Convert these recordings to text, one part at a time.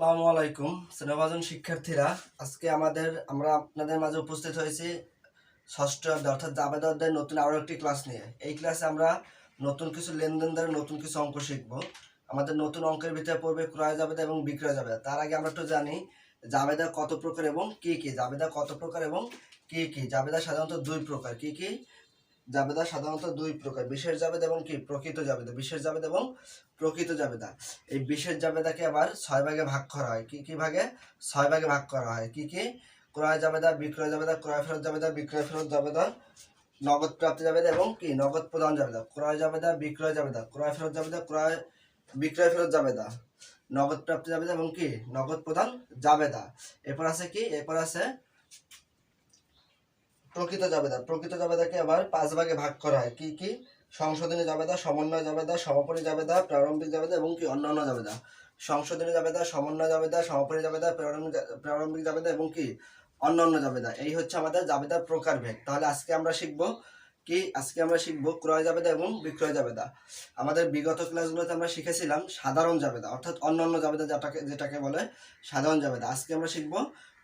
আসসালামু আলাইকুম স্নেহভাজন শিক্ষার্থীরা, আজকে আমরা আপনাদের মাঝে উপস্থিত হয়েছি ষষ্ঠ অধ্যায় অর্থাৎ জাবেদা অধ্যায়ের নতুন আরও একটি ক্লাস নিয়ে। এই ক্লাসে আমরা নতুন কিছু লেনদেন দ্বারা নতুন কিছু অঙ্ক শিখব। আমাদের নতুন অঙ্কের ভিতরে পড়বে ক্রয় জাবেদা এবং বিক্রয় জাবেদা। তার আগে আমরা একটু জানি জাবেদা কত প্রকার এবং কি কি। জাবেদা কত প্রকার এবং কি কি। জাবেদা সাধারণত দুই প্রকার। কি কি? জাবেদা সাধারণত দুই প্রকার, বিশেষ জাবেদা এবং কি প্রকৃত জাবেদা। বিশেষ জাবেদা এবং প্রকৃত জাবেদা। এই বিশেষ জাবেদাকে আবার 6 ভাগে ভাগ করা হয়। কি কি ভাগে? 6 ভাগে ভাগ করা হয়। কি কি? ক্রয় জাবেদা, বিক্রয় জাবেদা, ক্রয় ফেরত জাবেদা, বিক্রয় ফেরত জাবেদা, নগদ প্রাপ্তি জাবেদা এবং কি নগদ প্রদান জাবেদা। ক্রয় জাবেদা, বিক্রয় জাবেদা, ক্রয় ফেরত জাবেদা, বিক্রয় ফেরত জাবেদা, নগদ প্রাপ্তি জাবেদা এবং কি নগদ প্রদান জাবেদা। এরপর আছে কি? এরপর আছে প্রকৃত জাবেদা। প্রকৃত জাবেদাকে আবার 5 ভাগে ভাগ করা হয়। কি কি? সংশোধনী জাবেদা, সমন্বয় জাবেদা, সমাপনী জাবেদা, প্রারম্ভিক জাবেদা এবং কি অন্যান্য জাবেদা। সংশোধনী জাবেদা, সমন্বয় জাবেদা, সমাপনী জাবেদা, প্রারম্ভিক জাবেদা এবং কি অন্যান্য জাবেদা। এই হচ্ছে আমাদের জাবেদার প্রকারভেদ। তাহলে আজকে আমরা শিখব কি? আজকে আমরা শিখব ক্রয় জাবেদা এবং বিক্রয় জাবেদা। আমাদের বিগত ক্লাসগুলোতে আমরা শিখেছিলাম সাধারণ জাবেদা অর্থাৎ অন্যান্য জাবেদা, যেটাকে বলে সাধারণ জাবেদা। আজকে আমরা শিখব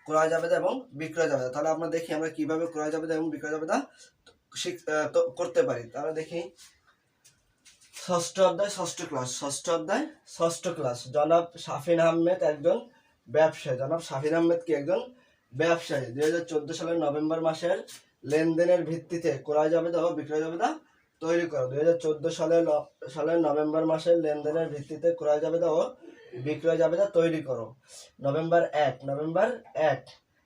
ক্রয় জাবেদা এবং বিক্রয় জাবেদা। তাহলে আমরা দেখি আমরা কিভাবে ক্রয় জাবেদা এবং বিক্রয় জাবেদা করতে পারি। তাহলে দেখি ষষ্ঠ অধ্যায় ষষ্ঠ ক্লাস। ষষ্ঠ অধ্যায় ষষ্ঠ ক্লাস। জনাব শাফিন আহমেদ একজন ব্যবসায়ী। জনাব শাফিন আহমেদ কি একজন ব্যবসায়ী। 2014 সালের নভেম্বর মাসের লেনদেনের ভিত্তিতে ক্রয় জাবেদা ও বিক্রয় জাবেদা তৈরি করো। 2014 সালের নভেম্বর মাসের লেনদেনের ভিত্তিতে ক্রয় জাবেদা ও বিক্রয় জাবেদা তৈরি করো। নভেম্বর 1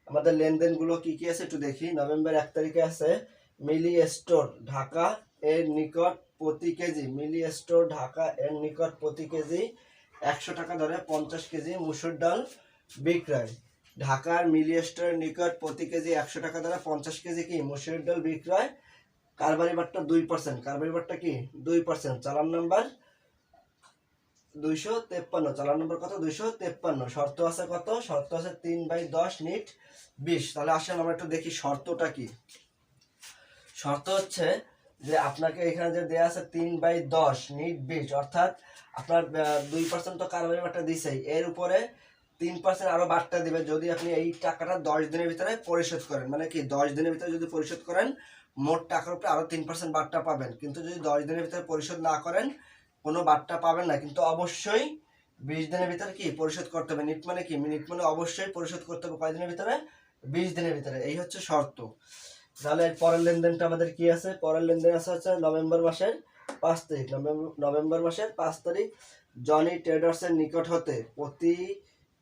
আমাদের লেনদেনগুলো কি কি আছে একটু দেখি। নভেম্বর 1 তারিখে আছে মিলি স্টোর ঢাকা এর নিকট প্রতি কেজি, মিলি স্টোর ঢাকা এর নিকট প্রতি কেজি 100 টাকা দরে 50 কেজি মুসুর ডাল বিক্রয়। ঢাকার মিলি স্টোরের নিকট প্রতি কেজি 100 টাকা দরে 50 কেজি কি মুসুর ডাল বিক্রয়। কারবারি বাট্টা 2%। কারবারি বাট্টা কি 2%। চালান নাম্বার 253। চালান নম্বর কত? 253। শর্ত আছে কত? শর্ত আছে 3/10 নিট 20। তাহলে আসেন আমরা একটু দেখি শর্তটা কি। শর্ত হচ্ছে যে আপনাকে এখানে যে দেয়া আছে 3/10 নিট 20, অর্থাৎ আপনার 2% তো কারবারি বাট্টা দিছেই, এর উপরে 3% আরো বাট্টা দিবে যদি আপনি এই টাকাটা 10 দিনের ভিতরে পরিশোধ করেন। মানে কি 10 দিনের ভিতরে যদি পরিশোধ করেন মোট টাকার উপরে আরো 3% বাট্টা পাবেন। কিন্তু যদি 10 দিনের ভিতরে পরিশোধ না করেন কোনো বাট্টা পাবেন না। কিন্তু অবশ্যই 20 দিনের ভিতরে কি পরিশোধ করতে হবে। নিট মানে কি? মিনিট মানে অবশ্যই পরিশোধ করতে হবে কয় দিনের ভিতরে? 20 দিনের ভিতরে। এই হচ্ছে শর্ত। তাহলে পরের লেনদেনটা আমাদের কি আছে? পরের লেনদেন আছে হচ্ছে নভেম্বর মাসের 5 তারিখ। নভেম্বর মাসের 5 তারিখ জনি ট্রেডার্সের নিকট হতে প্রতি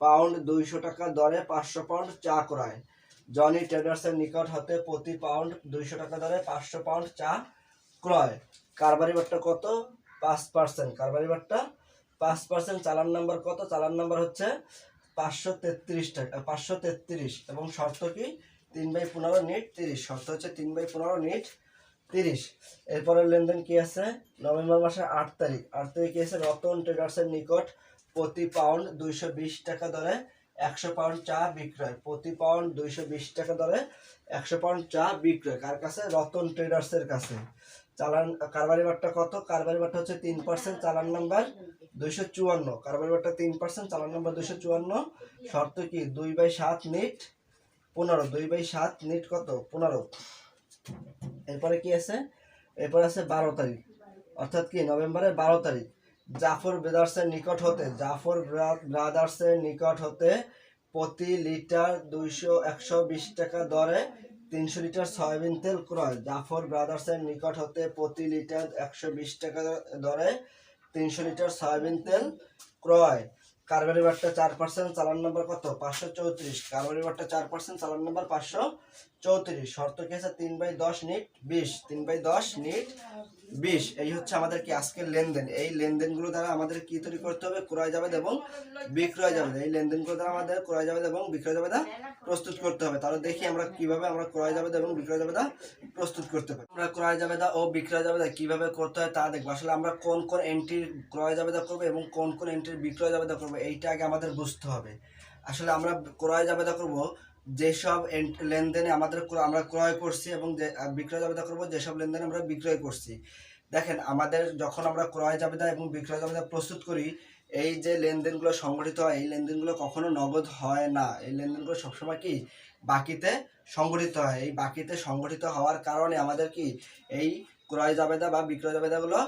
পাউন্ড 200 টাকা দরে 500 পাউন্ড চা ক্রয়। জনি ট্রেডার্সের নিকট হতে প্রতি পাউন্ড 200 টাকা দরে 500 পাউন্ড চা ক্রয়। কারবারি বাট্টা কত? 5%। কারবারি বাট্টা 5%। চালান নাম্বার কত? চালান নাম্বার হচ্ছে 533 টাকা, 533। এবং শর্ত কি? 3/15 নিট 30। শর্ত হচ্ছে 3/15 নিট 30। এরপরের লেনদেন কি আছে? নভেম্বর মাসের 8 তারিখ। 8 তারিখ কি আছে? রতন ট্রেডার্সের নিকট প্রতি পাউন্ড 220 টাকা দরে 100 পাউন্ড চা বিক্রয়। প্রতি পাউন্ড 220 টাকা দরে 100 পাউন্ড চা বিক্রয়। কার কাছে? রতন ট্রেডার্সের কাছে। চালান কারবারি বাট্টা কত? কারবারি বাট্টা হচ্ছে 3%। চালান নাম্বার 254। কারবারি বাট্টা 3%। চালান নাম্বার 254। শর্ত কি? 2/7 নিট 15। 2/7 নিট কত? 15। এরপরে কি আছে? এরপর আছে 12 তারিখ, অর্থাৎ কি নভেম্বরের 12 তারিখ। জাফর ব্রাদার্সের নিকট হতে প্রতি লিটার 120 টাকা দরে 300 লিটার সয়াবিন তেল ক্রয়। জাফর ব্রাদার্সের নিকট হতে প্রতি লিটার 120 টাকা দরে 300 লিটার সয়াবিন তেল ক্রয়। কারবারি বাট্টা 4%। চালান নাম্বার কত? 534। কারবারি বাট্টা 4%। চালান নাম্বার 534। শর্ত কি আছে? 3/10 নিট 20। 3/10 নিট 20। এই হচ্ছে আমাদের কি আজকের লেনদেন। এই লেনদেনগুলো দ্বারা আমাদের কি তৈরি করতে হবে? ক্রয় জাবেদা এবং বিক্রয় জাবেদা। এই লেনদেনগুলো দ্বারা আমাদের ক্রয় জাবেদা এবং বিক্রয় জাবেদা প্রস্তুত করতে হবে। তাহলে দেখি আমরা কিভাবে আমরা ক্রয় জাবেদা এবং বিক্রয় জাবেদা প্রস্তুত করতে পারি। আমরা ক্রয় জাবেদা ও বিক্রয় জাবেদা কিভাবে করতে হয় তা দেখবো। আসলে আমরা কোন কোন এন্ট্রির ক্রয় জাবেদা করবো এবং কোন কোন এন্ট্রির বিক্রয় জাবেদা করবো এইটা আগে আমাদের বুঝতে হবে। আসলে আমরা ক্রয় জাবেদা করব যেসব লেনদেনে আমরা ক্রয় করছি এবং বিক্রয় জাবেদা করব যেসব লেনদেনে আমরা বিক্রয় করছি। দেখেন আমাদের যখন আমরা ক্রয় জাবেদা এবং বিক্রয় জাবেদা প্রস্তুত করি এই যে লেনদেনগুলো সংগঠিত হয় এই লেনদেনগুলো কখনো নগদ হয় না, এই লেনদেনগুলো সবসময় কি বাকিতে সংগঠিত হয়। এই বাকিতে সংগঠিত হওয়ার কারণে আমাদের কি এই ক্রয় জাবেদা বা বিক্রয় জাবেদাগুলো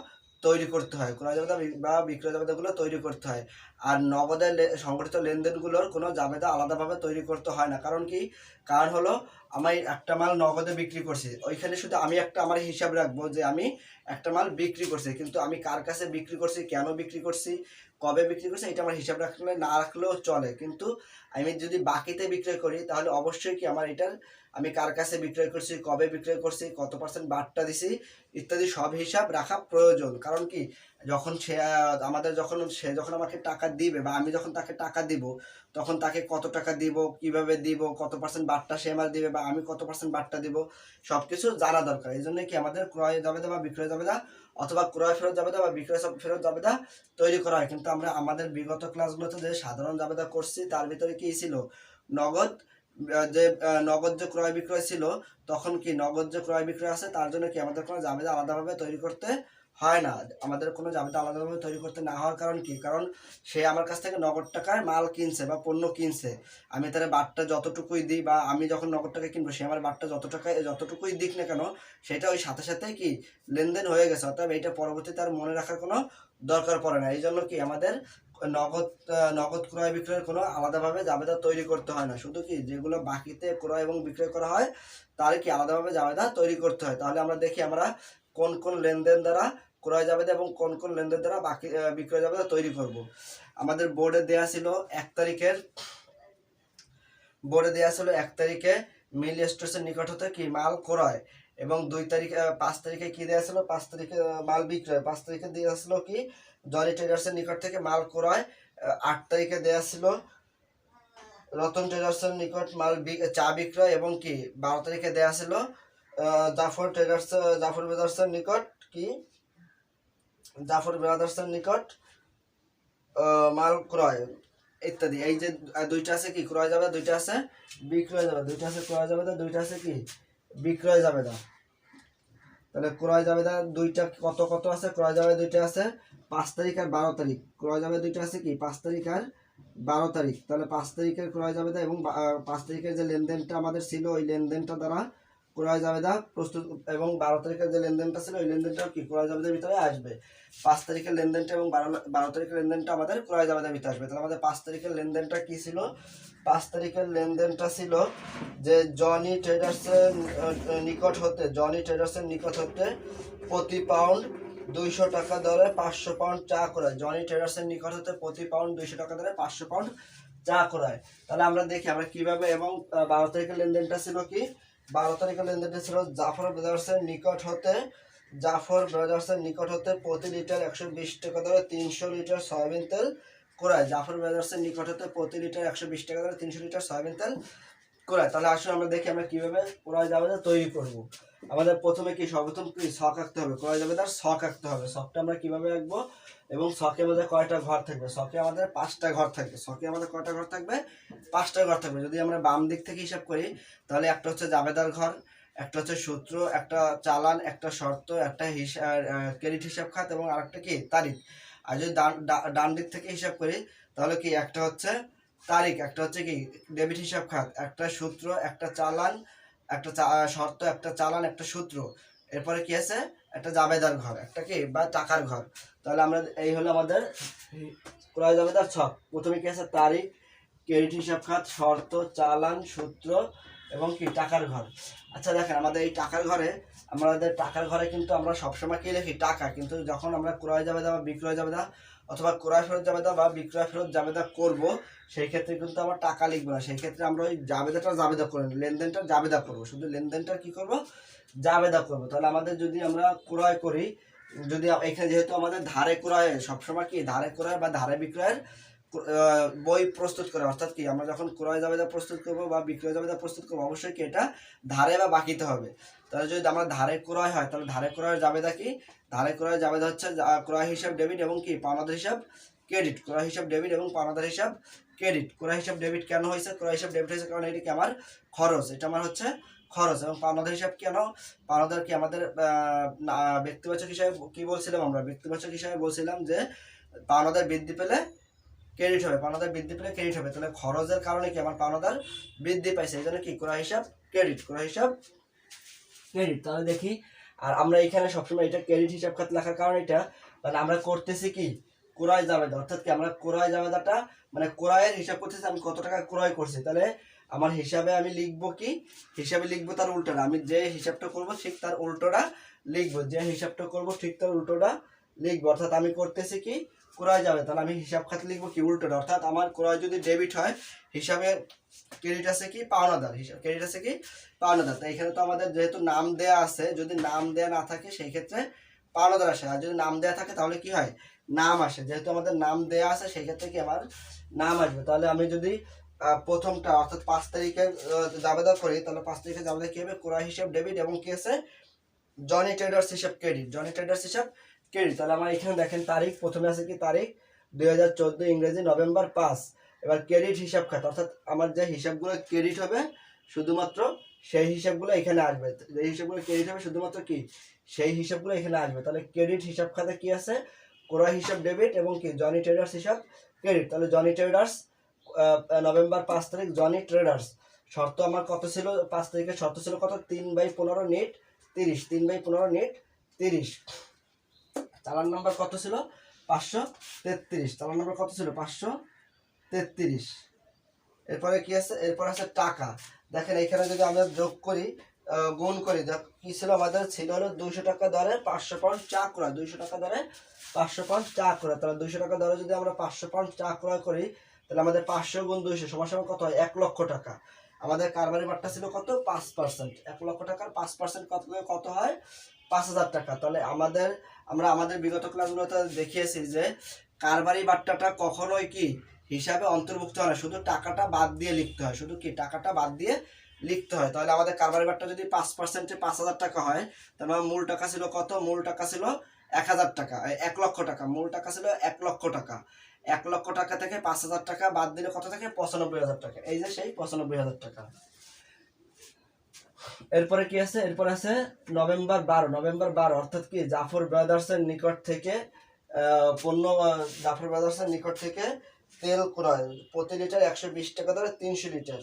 তৈরি করতে হয়, ক্রয় জাবেদা বা বিক্রয় জাবেদাগুলো তৈরি করতে হয়। আর নগদের সংগঠিত লেনদেনগুলোর কোনো জাবেদা আলাদাভাবে তৈরি করতে হয় না। কারণ কি, কারণ হলো আমি একটা মাল নগদে বিক্রি করছি, ওইখানে শুধু আমি একটা আমার হিসাব রাখবো যে আমি একটা মাল বিক্রি করছি, কিন্তু আমি কার কাছে বিক্রি করছি, কেন বিক্রি করছি, কবে বিক্রি করছি, এটা আমার হিসাব রাখলে না রাখলেও চলে। কিন্তু আমি যদি বাকিতে বিক্রয় করি তাহলে অবশ্যই কি আমার এটার আমি কার কাছে বিক্রয় করছি, কবে বিক্রয় করছি, কত পার্সেন্ট বাট্টা দিছি ইত্যাদি সব হিসাব রাখা প্রয়োজন। কারণ কি, যখন সে যখন আমাকে টাকা দিবে বা আমি যখন তাকে টাকা দিব, তখন তাকে কত টাকা দিব, কিভাবে দিব, কত পার্সেন্ট বাট্টা সে আমার দিবে বা আমি কত পার্সেন্ট বাট্টা দিব, সব কিছু জানা দরকার। এই জন্য কি আমাদের ক্রয় জাবেদা বা বিক্রয় জাবেদা অথবা ক্রয় ফেরত জাবেদা বা বিক্রয় ফেরত জাবেদা তৈরি করা হয়। কিন্তু আমরা আমাদের বিগত ক্লাসগুলোতে যে সাধারণ জাবেদা করছি তার ভিতরে কি ছিল, নগদ নগদ যে ক্রয় বিক্রয় ছিল, তখন কি নগদ যে ক্রয় বিক্রয় আছে তার জন্য কি আমাদের কোনো জাবেদা আলাদাভাবে তৈরি করতে হয় না। আমাদের কোনো জাবেদা আলাদাভাবে তৈরি করতে না হওয়ার কারণ কি, কারণ সে আমার কাছ থেকে নগদ টাকায় মাল কিনছে বা পণ্য কিনছে, আমি তার বাট্টা যতটুকুই দিই বা আমি যখন নগদ টাকা কিনবো সে আমার বাট্টা যতটুকুই দিক না কেন সেটা ওই সাথে সাথেই কি লেনদেন হয়ে গেছে, অর্থাৎ এটা পরবর্তীতে আর মনে রাখার কোনো দরকার পড়ে না। এই জন্য কি আমাদের নগদ ক্রয় বিক্রয়ের কোনো আলাদাভাবে জাবেদা তৈরি করতে হয় না। শুধু কি যেগুলো বাকিতে ক্রয় এবং বিক্রয় করা হয় তার কি আলাদাভাবে জাবেদা তৈরি করতে হয়। তাহলে আমরা দেখি আমরা কোন কোন লেনদেন দ্বারা ক্রয় জাবেদা এবং কোন কোন লেনদেন দ্বারা বাকি বিক্রয় জাবেদা তৈরি করব। আমাদের বোর্ডে দেয়া ছিল 1 তারিখে মিল স্টোরের নিকট হতে কি মাল ক্রয়, এবং 5 তারিখে কি দেওয়া ছিল, 5 তারিখে মাল বিক্রয়, 5 তারিখে দেওয়া ছিল কি জনি ট্রেডার্সের নিকট থেকে মাল ক্রয়, 8 তারিখে দেওয়া ছিল রতন ট্রেডার্সের নিকট চা বিক্রয়, এবং কি 12 তারিখে দেওয়া ছিল জাফর ব্রাদার্সের নিকট মাল ক্রয় ইত্যাদি। এই যে দুইটা আছে কি ক্রয় যাবে, দুইটা আছে বিক্রয় যাবে, দুইটা আছে ক্রয় যাবে, দুইটা আছে কি বিক্রয় যাবে না। তাহলে ক্রয় জাবেদা দুইটা কত কত আছে, ক্রয় জাবেদা দুইটা আছে 5 তারিখ আর 12 তারিখ, ক্রয় জাবেদা দুইটা আছে কি 5 তারিখ আর 12 তারিখ। তাহলে 5 তারিখের ক্রয় জাবেদা এবং 5 তারিখের যে লেনদেনটা আমাদের ছিল ওই লেনদেনটা দ্বারা ক্রয় জাবেদা প্রস্তুত, এবং 12 তারিখের যে লেনদেনটা ছিল ওই লেনদেনটাও কি ক্রয় জাবেদার ভিতরে আসবে। 5 তারিখের লেনদেনটা এবং 12 তারিখের লেনদেনটা আমাদের ক্রয় জাবেদার ভিতরে আসবে। তাহলে আমাদের 5 তারিখের লেনদেনটা কি ছিল, 5 তারিখের লেনদেনটা ছিল যে জনি ট্রেডার্সের নিকট হতে প্রতি পাউন্ড 200 টাকা দরে 500 পাউন্ড চা ক্রয়। জনি ট্রেডার্সের নিকট হতে প্রতি পাউন্ড 200 টাকা দরে 500 পাউন্ড চা ক্রয়। তাহলে আমরা দেখি আমরা কিভাবে, এবং 12 তারিখের লেনদেনটা ছিল কি, 12 তারিখের লেনদেনটা ছিল জাফর ব্রাদার্সের নিকট হতে প্রতি লিটার 120 টাকা দরে 300 লিটার সয়াবিন তেল ক্রয়। জাফর ব্রাদার্সের নিকট হতে প্রতি লিটার 120 টাকা দরে 300 লিটার সয়াবিন তেল ক্রয়। তাহলে আসলে আমরা দেখি আমরা কিভাবে ক্রয় জাবেদা তৈরি করব। আমাদের প্রথমে কি সর্বপ্রথম কি ছক আঁকতে হবে, ক্রয় জাবেদার ছক আঁকতে হবে। ছকটা আমরা কিভাবে আঁকবো, এবং ছকের মধ্যে কয়টা ঘর থাকবে, ছকে আমাদের 5টা ঘর থাকবে। ছকে আমাদের কয়টা ঘর থাকবে, 5টা ঘর থাকবে। যদি আমরা বাম দিক থেকে হিসাব করি তাহলে একটা হচ্ছে জাবেদার ঘর, একটা হচ্ছে সূত্র, একটা চালান, একটা শর্ত, একটা ক্রেডিট হিসাব খাত, এবং আরেকটা কি তারিখ। আর যদি ডান দিক থেকে হিসাব করি তাহলে কি একটা হচ্ছে তারিখ, একটা হচ্ছে কি ডেবিট হিসাব খাত, একটা সূত্র, একটা চালান, একটা শর্ত, একটা চালান, একটা সূত্র, এরপরে কি আছে একটা জাবেদার ঘর, একটা কি বা টাকার ঘর। তাহলে আমরা এই হলো আমাদের ক্রয় জাবেদার ছক। প্রথমে কি আছে তারিখ, ক্রেডিট হিসাব খাত, শর্ত, চালান, সূত্র, এবং কি টাকার ঘর। আচ্ছা দেখেন আমাদের টাকার ঘরে কিন্তু আমরা সবসময় কি লিখি টাকা, কিন্তু যখন আমরা ক্রয় জাবেদা বা বিক্রয় জাবেদা অথবা ক্রয় ফেরত জাবেদা বা বিক্রয় ফেরত জাবেদা করব, সেই ক্ষেত্রে কিন্তু আমরা টাকা লিখবো না। সেই ক্ষেত্রে আমরা ওই জাবেদা করবো, লেনদেনটা জাবেদা করবো, শুধু লেনদেনটা কি করব, জাবেদা করবো। তাহলে আমাদের যদি আমরা ক্রয় করি, যদি এখানে যেহেতু আমাদের ধারে ক্রয় সবসময় কি ধারে ক্রয় বা ধারে বিক্রয়ের বই প্রস্তুত করে, অর্থাৎ কি আমরা যখন ক্রয় জাবেদা প্রস্তুত করব বা বিক্রয় জাবেদা প্রস্তুত করবো অবশ্যই কি এটা ধারে বা বাকিতে হবে। তাহলে যদি আমরা ধারে ক্রয় হয় তাহলে ধারে ক্রয়ের জাবেদা কি, ধারে ক্রয়ের জাবেদা হচ্ছে ক্রয় হিসাব ডেবিট এবং কি পাওনাদার হিসাব ক্রেডিট। ক্রয় হিসাব ডেবিট এবং পাওনাদার হিসাব ক্রেডিট। ক্রয় হিসাব ডেবিট কেন হয়েছে, ক্রয় হিসাব ডেবিট হয়েছে কারণ এটি কি আমার খরচ, এটা আমার হচ্ছে খরচ। এবং পাওনাদার হিসাব কেন? পাওনাদার কি আমাদের ব্যক্তিবাচক হিসাবে কি বলছিলাম আমরা? ব্যক্তিবাচক হিসাবে বলছিলাম যে পাওনাদার বৃদ্ধি পেলে ক্রেডিট হবে, পাওনাদার বৃদ্ধি পেলে ক্রেডিট হবে। তাহলে খরচের কারণে কি আমার পাওনাদার বৃদ্ধি পাইছে, এই জন্য কি ক্রয় হিসাব ক্রেডিট, ক্রয় হিসাব ক্রেডিট। তাহলে দেখি, আর আমরা এখানে সবসময় এটা ক্রেডিট হিসাব খাত লেখার কারণ এটা, মানে আমরা করতেছি কি ক্রয় জাবেদা, অর্থাৎ কি আমরা ক্রয় জাবেদাটা মানে ক্রয়ের হিসাব করতেছি, আমি কত টাকা ক্রয় করছি। তাহলে আমার হিসাবে আমি লিখবো কি, হিসাবে লিখবো তার উল্টোটা, আমি যে হিসাবটা করব ঠিক তার উল্টোটা লিখবো, যে হিসাবটা করব ঠিক তার উল্টোটা লিখবো। অর্থাৎ আমি করতেছি কি ক্রয় যাবে, তাহলে আমি হিসাব খাতে লিখবো কি উল্টোটা। অর্থাৎ আমার ক্রয় যদি ডেবিট হয়, হিসাবে ক্রেডিট আছে কি পাওনাদার, হিসাব ক্রেডিট আছে কি পাওনাদার। তো এখানে তো আমাদের যেহেতু নাম দেয়া আছে, যদি নাম দেয়া না থাকে সেই ক্ষেত্রে পাওনাদার আসে, আর যদি নাম দেয়া থাকে তাহলে কি হয় নাম আসে। যেহেতু আমাদের নাম দেয়া আছে সেই ক্ষেত্রে কি আমার নাম আসবে। তাহলে আমি যদি প্রথমটা অর্থাৎ 5 তারিখে জাবেদা করি, তাহলে 5 তারিখে জাবেদা কি হবে ক্রয় হিসাব ডেবিট এবং কি আছে জনি ট্রেডার্স হিসাব ক্রেডিট, জনি ট্রেডার্স হিসাব ক্রেডিট। তাহলে আমার এখানে দেখেন তারিখ, প্রথমে আছে কি তারিখ 2014 ইংরেজি নভেম্বর 5। এবার ক্রেডিট হিসাব খাত, অর্থাৎ আমার যে হিসাবগুলো ক্রেডিট হবে শুধুমাত্র সেই হিসাবগুলো এখানে আসবে, যে হিসাবগুলো ক্রেডিট হবে শুধুমাত্র কি সেই হিসাবগুলো এখানে আসবে। তাহলে ক্রেডিট হিসাব খাতে কি আছে ক্রয় হিসাব ডেবিট এবং কি জনি ট্রেডার্স হিসাব ক্রেডিট। তাহলে জনি ট্রেডার্স নভেম্বর 5 তারিখ জনি ট্রেডার্স, শর্ত আমার কত ছিল 5 তারিখের শর্ত ছিল কত 3/15 নেট 30, 3/15 নেট 30। চালান নাম্বার কত ছিল 533, চালান নাম্বার কত ছিল 533। এরপরে কি আছে, এরপর আছে টাকা। দেখেন এখানে যদি আমরা যোগ করি গুণ করি, কি ছিল আমাদের ছিল হলো 200 টাকা দরে 500 পাউন্ড চা ক্রয়, 200 টাকা দরে 500 পাউন্ড চা ক্রয়। তাহলে 200 টাকা দরে যদি আমরা 500 পাউন্ড চা ক্রয় করি, তাহলে আমাদের 500 গুণ 200 সমান সমান কত হয় 1 লক্ষ টাকা। আমাদের কারবারি বাট্টা ছিল কত 5%, 1 লক্ষ টাকার 5% কত হয় 5000 টাকা। তাহলে আমাদের বিগত ক্লাসগুলোতে দেখিয়েছি যে কারবারি বাট্টাটা কখনোই কি হিসাবে অন্তর্ভুক্ত হয় না, শুধু টাকাটা বাদ দিয়ে লিখতে হয়, শুধু কি টাকাটা বাদ দিয়ে লিখতে হয়। তাহলে আমাদের কারবারি বাট্টা যদি 5%-এ 5000 টাকা হয়, তাহলে মূল টাকা ছিল কত, মূল টাকা ছিল 1000 টাকা, 1 লক্ষ টাকা, মূল টাকা ছিল 1 লক্ষ টাকা। 1 লক্ষ টাকা থেকে 5000 টাকা বাদ দিলে কত থাকে 95,000 টাকা, এই যে সেই 95,000 টাকা। এরপরে কি আছে, এরপর আছে নভেম্বর 12, অর্থাৎ কি জাফর ব্রাদার্সের নিকট থেকে জাফর ব্রাদার্সের নিকট থেকে তেল ক্রয়, প্রতি লিটার 120 টাকা দরে 300 লিটার,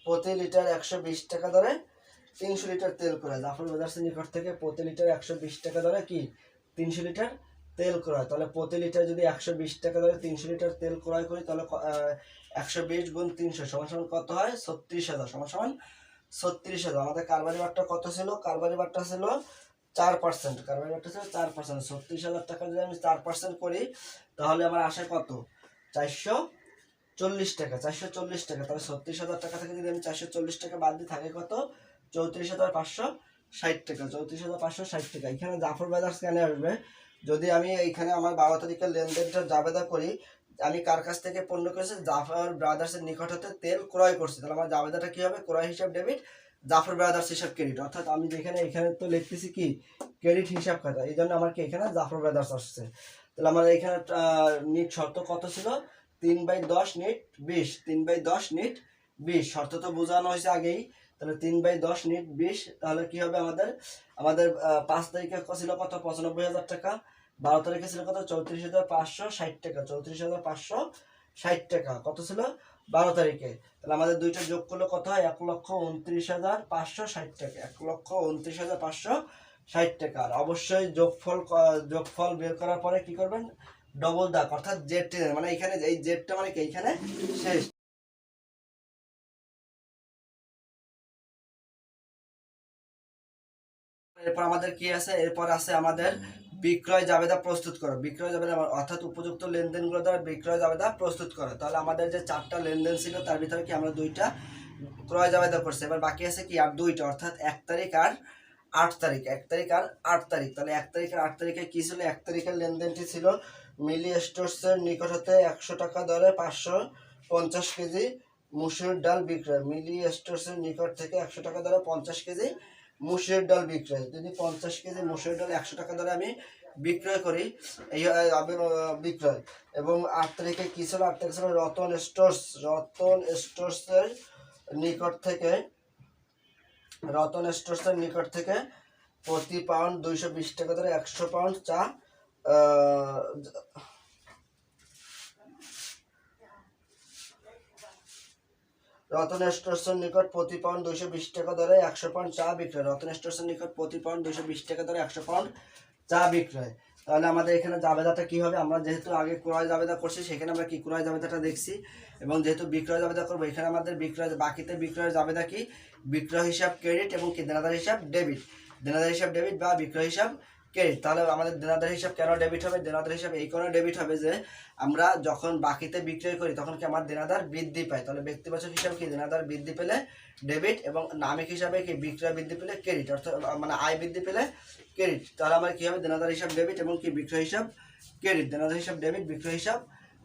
প্রতি লিটার 120 টাকা দরে 300 লিটার তেল ক্রয়। জাফর ব্রাদার্সের নিকট থেকে প্রতি লিটার 120 টাকা দরে কি 300 লিটার তেল ক্রয়। তাহলে প্রতি লিটার যদি 120 টাকা দরে 300 লিটার তেল ক্রয় করি, তাহলে 120 গুণ 300 সমান সমান কত হয় 36,000, সমান সমান 36,000। আমাদের কারবারি বাট্টা কত ছিল, কারবারি বাট্টা ছিল 4%, কারবারি বাট্টা ছিল 4%। 36,000 টাকা যদি আমি 4% করি, তাহলে আমার আসে কত 440 টাকা, 440 টাকা। তাহলে 36,000 টাকা থেকে যদি আমি 440 টাকা বাদ দিই থাকে কত 34,560 টাকা, 34,560 টাকা। এখানে জাফর ব্রাদার্স কেন আসবে, যদি আমি এইখানে আমার 12 তারিখের লেনদেনটা জাবেদা করি, আমি কার কাছ থেকে পণ্য করেছি জাফর ব্রাদার্সের নিকট হতে তেল ক্রয় করছি, তাহলে আমার জাবেদাটা কি হবে ক্রয় হিসাব ডেবিট জাফর ব্রাদার্স হিসাব ক্রেডিট। অর্থাৎ আমি যেখানে এখানে তো লিখতেছি কি ক্রেডিট হিসাব খাতা, এই জন্য আমার কি এখানে জাফর ব্রাদার্স আসছে। তাহলে আমার এখানে নিট শর্ত কত ছিল 3/10 নিট 20, 3/10 নিট 20 শর্ত তো বোঝানো হয়েছে আগেই। তাহলে 3/10 নিট 20, তাহলে কি হবে আমাদের 5 তারিখে ছিল কত 95,000 টাকা, 12 তারিখে ছিল কত 34,560 টাকা, 34,560 টাকা কত ছিল 12 তারিখে। তাহলে আমাদের দুইটা যোগ করলে কত হয় 1,29,560 টাকা, 1,29,560 টাকা। আর অবশ্যই যোগফল বের করার পরে কি করবেন ডবল দাগ, অর্থাৎ জেড মানে এখানে এই জেডটা মানে কি এখানে শেষ। এরপর আমাদের কি আছে, এরপর আছে আমাদের বিক্রয় জাবেদা প্রস্তুত করো, বিক্রয় জাবেদা অর্থাৎ উপযুক্ত লেনদেনগুলো দ্বারা বিক্রয় জাবেদা প্রস্তুত করো। তাহলে আমাদের যে 4টা লেনদেন ছিল তার ভিতরে কি আমরা 2টা ক্রয় জাবেদা করছি, এবার বাকি আছে কি আর 2টা, অর্থাৎ 1 তারিখ আর 8 তারিখ, 1 তারিখ আর 8 তারিখ। তাহলে 1 তারিখ আর 8 তারিখে কি ছিল, 1 তারিখের লেনদেনটি ছিল মিলি স্টোরসের নিকট হতে 100 টাকা দরে 550 কেজি মুসুর ডাল বিক্রয়, মিলি স্টোরসের নিকট থেকে 100 টাকা দরে 50 কেজি মুসুর ডাল বিক্রয়। যদি 50 কেজি মুসুর ডাল 100 টাকা দরে আমি বিক্রয় করি, এই বিক্রয়। এবং 8 তারিখে কি ছিল, 8 তারিখে ছিল রতন স্টোর্সের নিকট থেকে রতন স্টোর্সের নিকট থেকে প্রতি পাউন্ড 220 টাকা ধরে 100 পাউন্ড চা রতন স্টোর্সের নিকট প্রতি পাউন্ড 220 টাকা ধরে 100 পাউন্ড চা বিক্রয়। রতন স্টোর্সের নিকট প্রতি পাউন্ড 220 টাকা ধরে 100 পাউন্ড চা বিক্রয়। তাহলে আমাদের এখানে জাবেদাটা কি হবে? আমরা যেহেতু আগে ক্রয় জাবেদা করছি সেখানে আমরা কি ক্রয় জাবেদাটা দেখছি, এবং যেহেতু বিক্রয় জাবেদা করবো এখানে আমাদের বিক্রয় বাকিতে বিক্রয়ের জাবেদা কি বিক্রয় হিসাব ক্রেডিট এবং কি দেনাদার হিসাব ডেবিট। দেনাদার হিসাব ডেবিট বা বিক্রয় হিসাব ক্রেডিট। তাহলে আমাদের দেনাদার হিসাব কেন ডেবিট হবে? দেনাদার হিসাব এই কারণে ডেবিট হবে যে আমরা যখন বাকিতে বিক্রয় করি তখন কি আমার দেনাদার বৃদ্ধি পায়। তাহলে ব্যক্তিবাচক হিসাবে কি দেনাদার বৃদ্ধি পেলে ডেবিট, এবং নামিক হিসাবে কি বিক্রয় বৃদ্ধি পেলে ক্রেডিট, অর্থাৎ মানে আয় বৃদ্ধি পেলে ক্রেডিট। তাহলে আমার কি হবে? দেনাদার হিসাব ডেবিট এবং কি বিক্রয় হিসাব ক্রেডিট। দেনাদার হিসাব ডেবিট, বিক্রয় হিসাব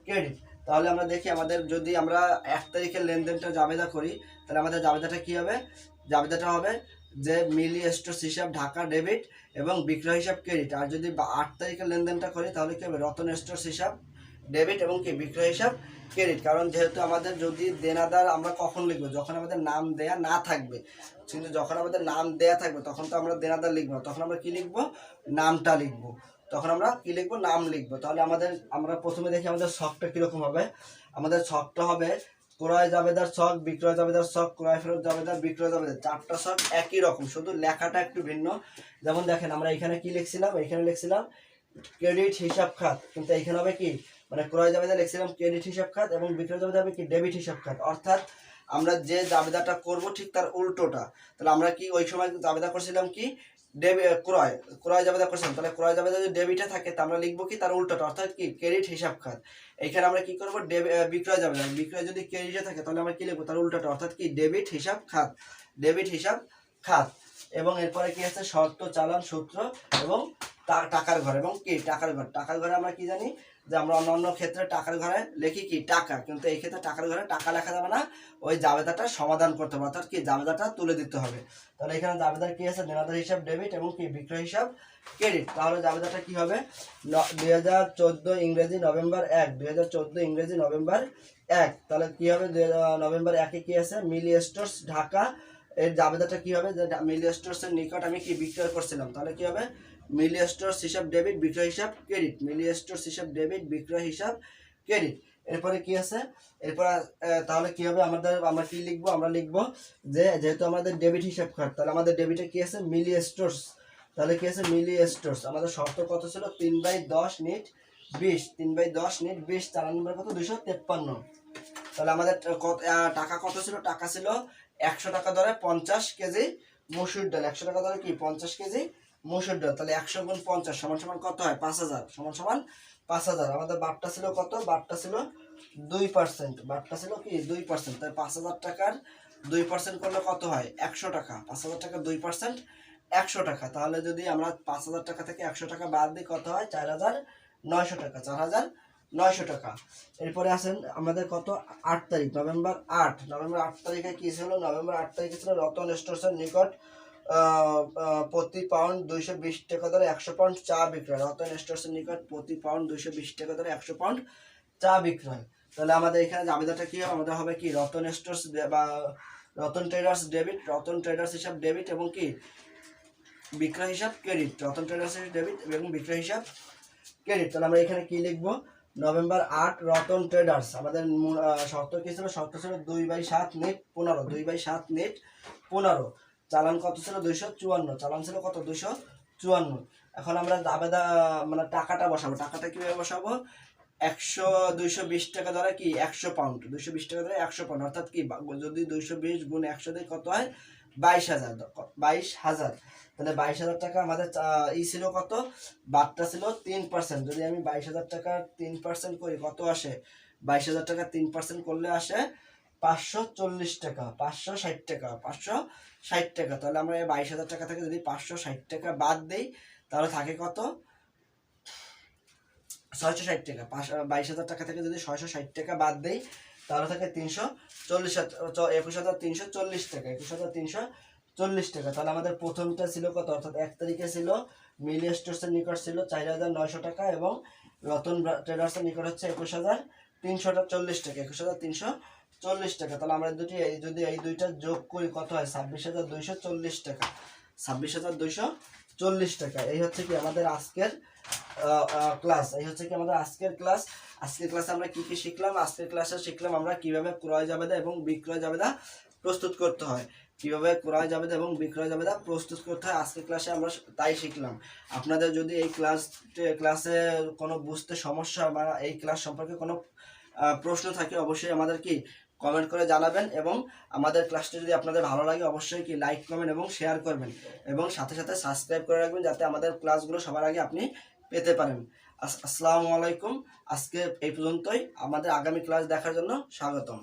ক্রেডিট। তাহলে আমরা দেখি আমাদের যদি আমরা 1 তারিখের লেনদেনটা জাবেদা করি তাহলে আমাদের জাবেদাটা কি হবে? জাবেদাটা হবে যে মিলি স্টোর্স হিসাব ঢাকা ডেবিট এবং বিক্রয় হিসাব ক্রেডিট। আর যদি 8 তারিখের লেনদেনটা করি তাহলে কি হবে? রতন স্টোর্স হিসাব ডেবিট এবং কি বিক্রয় হিসাব ক্রেডিট। কারণ যেহেতু আমাদের যদি দেনাদার আমরা কখন লিখবো? যখন আমাদের নাম দেয়া না থাকবে। কিন্তু যখন আমাদের নাম দেয়া থাকবে তখন তো আমরা দেনাদার লিখবো না, তখন আমরা কি লিখবো? নামটা লিখবো। তখন আমরা কি লিখবো? নাম লিখবো। তাহলে আমরা প্রথমে দেখি আমাদের ছকটা কিরকম হবে। আমাদের ছকটা হবে ক্রয় জাবেদার ছক, বিক্রয় জাবেদার ছক, ক্রয় ফেরত জাবেদার, বিক্রয় জাবেদার, 4টা ছক একই রকম, শুধু লেখাটা একটু ভিন্ন। যেমন দেখেন আমরা এখানে কি লিখছিলাম? এখানে লিখছিলাম ক্রেডিট হিসাব খাত, কিন্তু এইখানে হবে কি মানে ক্রয় জাবেদা লিখছিলাম ক্রেডিট হিসাব খাত এবং বিক্রয় জাবেদা হবে কি ডেবিট হিসাব খাত। অর্থাৎ আমরা যে জাবেদাটা করব ঠিক তার উল্টোটা। তাহলে আমরা কি ওই সময় জাবেদা করছিলাম কি ক্রয় জাবেদা করছিলাম। তাহলে ক্রয় জাবেদা যদি ডেবিটে থাকে তা আমরা লিখবো কি তার উল্টোটা, অর্থাৎ কি ক্রেডিট হিসাব খাত। এইখানে আমরা কি করবো? বিক্রয় জাবেদা, বিক্রয় যদি ক্রেডিটে থাকে তাহলে আমরা কি লিখবো? তার উল্টোটা, অর্থাৎ কি ডেবিট হিসাব খাত, ডেবিট হিসাব খাত। এবং এরপরে কি আছে? শর্ত, চালান, সূত্র এবং টাকার ঘর এবং কি টাকার ঘর। টাকার ঘরে আমরা কি জানি যে আমরা অন্য ক্ষেত্রে টাকার ঘরে লিখি কি টাকা, কিন্তু এই ক্ষেত্রে টাকার ঘরে টাকা লেখা যাবে না, ওই জাবেদাটা সমাধান করতে হবে, অর্থাৎ কি জাবেদাটা তুলে দিতে হবে। তাহলে এখানে জাবেদার কি আছে? দেনাদার হিসাব ডেবিট এবং কি বিক্রয় হিসাব ক্রেডিট। তাহলে জাবেদাটা কি হবে? 2014 ইংরেজি নভেম্বর 1, 2014 ইংরেজি নভেম্বর 1। তাহলে কি হবে? নভেম্বর 1-এ কি আছে? মিলি স্টোর্স ঢাকা, এর জাবেদাটা কি হবে? যে মিলি স্টোর্সের নিকট আমি কি বিক্রয় করছিলাম। তাহলে কি হবে? মিলি স্টোর্স হিসাব ডেবিট, বিক্রয় হিসাব ক্রেডিট, মিলি স্টোর্স হিসাব ডেবিট, বিক্রয় হিসাব ক্রেডিট। এরপরে কি আছে? এরপর তাহলে কি হবে? আমরা কি লিখবো? আমরা লিখবো যে যেহেতু আমাদের ডেবিট হিসাব খাত, তাহলে আমাদের ডেবিটে কি আছে? মিলি স্টোর্স। তাহলে কি আছে? মিলি স্টোর্স। আমাদের শর্ত কত ছিল? 3/10 নিট 20, 3/10 নিট 20, 4 নম্বর কত? 253। তাহলে আমাদের টাকা কত ছিল? টাকা ছিল 100 টাকা ধরে 50 কেজি মসুর ডাল। 100 টাকা ধরে কি 50 কেজি মসুর ডাল। তাহলে 100 গুণ 50 সমান সমান কত হয়? 5000, সমান সমান 5000। আমাদের বারটা ছিল কত? বারটা ছিল 2%। বারটা ছিল কি 2%। তাই 5000 টাকার 2% করলে কত হয়? 100 টাকা। 5000 টাকা 2% 100 টাকা। তাহলে যদি আমরা 5000 টাকা থেকে 100 টাকা বাদ দিই কত হয়? 4900 টাকা, 4900 টাকা। এরপরে আসেন আমাদের কত? 8 তারিখ, নভেম্বর 8। নভেম্বর 8 তারিখে কি ছিল? নভেম্বর 8 তারিখে ছিল রতন স্টোর্সের নিকট প্রতি পাউন্ড 220 টাকা ধরে 100 পাউন্ড চা বিক্রয়। রতন স্টোর্সের নিকট প্রতি পাউন্ড 220 টাকা ধরে 100 পাউন্ড চা বিক্রয়। তাহলে আমাদের এখানে জাবেদাটা কি হবে? আমাদের হবে কি রতন স্টোর্স বা Ratan traders debit, Ratan traders হিসাব ডেবিট এবং কি বিক্রয় হিসাব ক্রেডিট। রতন ট্রেডার্স ডেবিট এবং বিক্রয় হিসাব ক্রেডিট। তাহলে আমরা এখানে কি লিখবো? November 8 Ratan traders. আমাদের শর্ত কি ছিল? শর্ত ছিল 2/7 নেট 15, 2/7 নেট 15। চালান কত ছিল? 254। চালান ছিল কত? 254। এখন আমরা জাবেদা মানে টাকাটা বসাবো। টাকাটা কিভাবে বসাবো? 220 টাকা ধরে কি 100 পাউন্ড, 220 টাকা ধরে 100 পাউন্ড, অর্থাৎ কি যদি 220 গুণ 100 দেয় কত হয়? 22000, 22000। তাহলে 22000 টাকা আমাদের ছিল কত? বাদটা ছিল 3%। যদি আমি 22000 টাকা 3% করি কত আসে? 22000 টাকা 3% করলে আসে 540 টাকা, 560 টাকা, 560 টাকা। তাহলে আমরা 22000 টাকা থেকে যদি 560 টাকা বাদ দেই তাহলে থাকে কত? 660 টাকা। 22000 টাকা থেকে যদি 660 টাকা বাদ দেই তাহলে থাকে 21340 টাকা, 21340 টাকা। তাহলে আমাদের প্রথমটা ছিল কত? অর্থাৎ 1 তারিখে ছিল মিলি স্টোর্সের নিকট ছিল 4900 টাকা এবং রতন ট্রেডার্সের নিকট হচ্ছে 21340 টাকা, 21340 টাকা। তাহলে আমরা যদি এই দুইটা যোগ করি কত হয়? 26,240 টাকা। 26,240 টাকা। এই হচ্ছে কি আমাদের আজকের ক্লাস। এই হচ্ছে কি আমাদের আজকের ক্লাস। আজকের ক্লাসে আমরা কি কি শিখলাম? আজকের ক্লাসে শিখলাম আমরা কিভাবে ক্রয় জাবেদা এবং বিক্রয় জাবেদা প্রস্তুত করতে হয়। কিভাবে ক্রয় জাবেদা এবং বিক্রয় জাবেদা প্রস্তুত করতে হয় আজকের ক্লাসে আমরা তাই শিখলাম। আপনাদের যদি এই ক্লাসে কোনো বুঝতে সমস্যা বা এই ক্লাস সম্পর্কে কোনো প্রশ্ন থাকে অবশ্যই আমাদের কি কমেন্ট করে জানাবেন, এবং আমাদের ক্লাসটি যদি আপনাদের ভালো লাগে অবশ্যই কি লাইক কমেন্ট এবং শেয়ার করবেন, এবং সাথে সাথে সাবস্ক্রাইব করে রাখবেন যাতে আমাদের ক্লাসগুলো সবার আগে আপনি পেতে পারেন। আসসালামু আলাইকুম। আজকে এই পর্যন্তই। আমাদের আগামী ক্লাস দেখার জন্য স্বাগতম।